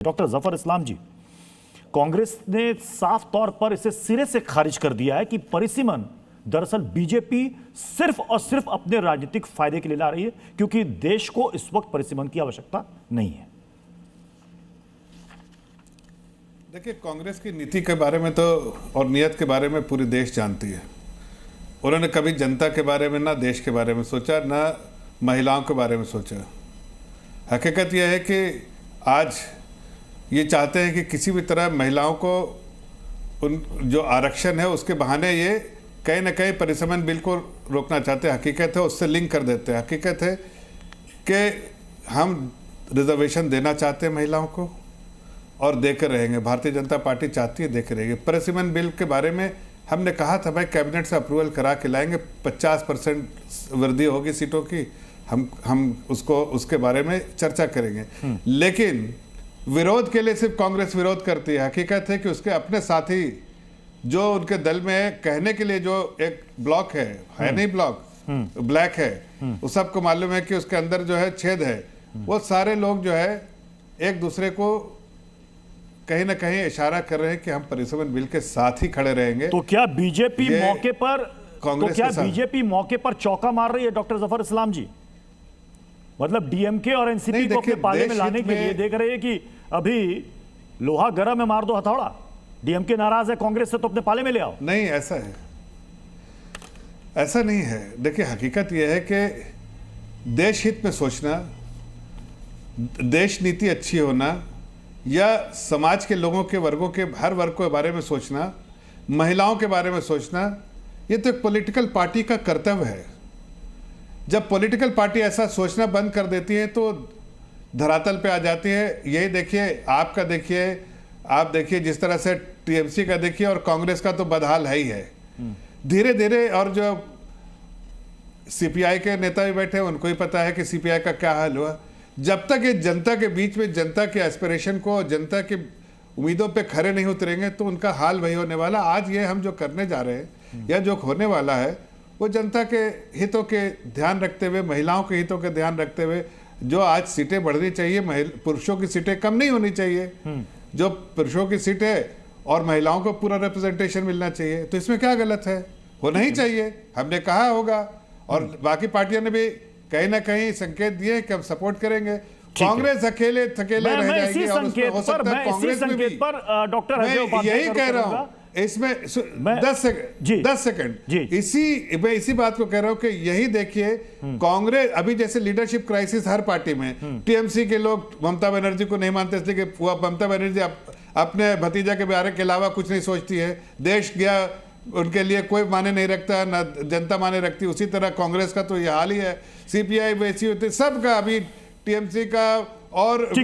Doctor Zafar Islam जी, कांग्रेस ने साफ तौर पर इसे सिरे से खारिज कर दिया है कि परिसीमन दरअसल बीजेपी सिर्फ और सिर्फ अपने राजनीतिक फायदे के लिए ला रही है, क्योंकि देश को इस वक्त परिसीमन की आवश्यकता नहीं है। देखिए, कांग्रेस की नीति के बारे में तो और नियत के बारे में पूरी देश जानती है। उन्होंने कभी जनता के बारे में ना देश के बारे में सोचा, ना महिलाओं के बारे में सोचा। हकीकत यह है कि आज ये चाहते हैं कि किसी भी तरह महिलाओं को उन जो आरक्षण है उसके बहाने ये कहीं ना कहीं परिसीमन बिल को रोकना चाहते हैं। हकीकत है उससे लिंक कर देते हैं। हकीकत है कि हम रिजर्वेशन देना चाहते हैं महिलाओं को और देकर रहेंगे। भारतीय जनता पार्टी चाहती है, देकर रहेंगे। परिसीमन बिल के बारे में हमने कहा था भाई कैबिनेट से अप्रूवल करा के लाएंगे, 50% वृद्धि होगी सीटों की, हम उसको उसके बारे में चर्चा करेंगे। लेकिन विरोध के लिए सिर्फ कांग्रेस विरोध करती है। हकीकत है कि उसके अपने साथी जो उनके दल में कहने के लिए जो एक ब्लॉक है नहीं ब्लॉक, ब्लैक है, उस सबको मालूम है कि उसके अंदर जो है छेद है। वो सारे लोग जो है एक दूसरे को कहीं ना कहीं इशारा कर रहे हैं कि हम परिसीमन बिल के साथ ही खड़े रहेंगे। तो क्या बीजेपी मौके पर कांग्रेस मौके पर चौका मार रही है डॉक्टर जफर इस्लाम जी? मतलब डीएमके और एनसीपी को अपने पाले में लाने के लिए देख रहे हैं कि अभी लोहा गर्म है, मार दो हथौड़ा। डीएमके नाराज है कांग्रेस से तो अपने पाले में ले आओ। नहीं, ऐसा है, ऐसा नहीं है। देखिए, हकीकत यह है कि देश हित में सोचना, देश नीति अच्छी होना या समाज के लोगों के वर्गों के हर वर्ग के बारे में सोचना, महिलाओं के बारे में सोचना, ये तो एक पॉलिटिकल पार्टी का कर्तव्य है। जब पॉलिटिकल पार्टी ऐसा सोचना बंद कर देती है तो धरातल पे आ जाती है। यही देखिए, आपका देखिए, आप देखिए जिस तरह से टीएमसी का देखिए, और कांग्रेस का तो बदहाल है ही है। धीरे धीरे, और जो सीपीआई के नेता भी बैठे हैं उनको ही पता है कि सीपीआई का क्या हाल हुआ। जब तक ये जनता के बीच में जनता के एस्पिरेशन को, जनता की उम्मीदों पे खरे नहीं उतरेंगे तो उनका हाल वही होने वाला। आज ये हम जो करने जा रहे हैं या जो होने वाला है वो जनता के हितों के ध्यान रखते हुए, महिलाओं के हितों के ध्यान रखते हुए, जो आज सीटें बढ़नी चाहिए, पुरुषों की सीटें कम नहीं होनी चाहिए। जो पुरुषों की सीटें और महिलाओं को पूरा रिप्रेजेंटेशन मिलना चाहिए। तो इसमें क्या गलत है? होना ही चाहिए। हमने कहा होगा और बाकी पार्टियों ने भी कहीं ना कहीं संकेत दिए कि हम सपोर्ट करेंगे। कांग्रेस अकेले थकेले रह जाएगी और उसमें हो सकता है कांग्रेस में भी। डॉक्टर यही कह रहा हूं, इसमें 10 सेकंड इसी बात को कह रहा हूं कि यही देखिए, कांग्रेस अभी जैसे लीडरशिप क्राइसिस हर पार्टी में, टीएमसी के लोग ममता बनर्जी को नहीं मानते इसलिए कि वो ममता बनर्जी अपने भतीजा के बारे के अलावा कुछ नहीं सोचती है। देश गया उनके लिए कोई माने नहीं रखता, ना जनता माने रखती। उसी तरह कांग्रेस का तो ये हाल ही है। सीपीआई वैसी होती, सबका अभी टीएमसी का और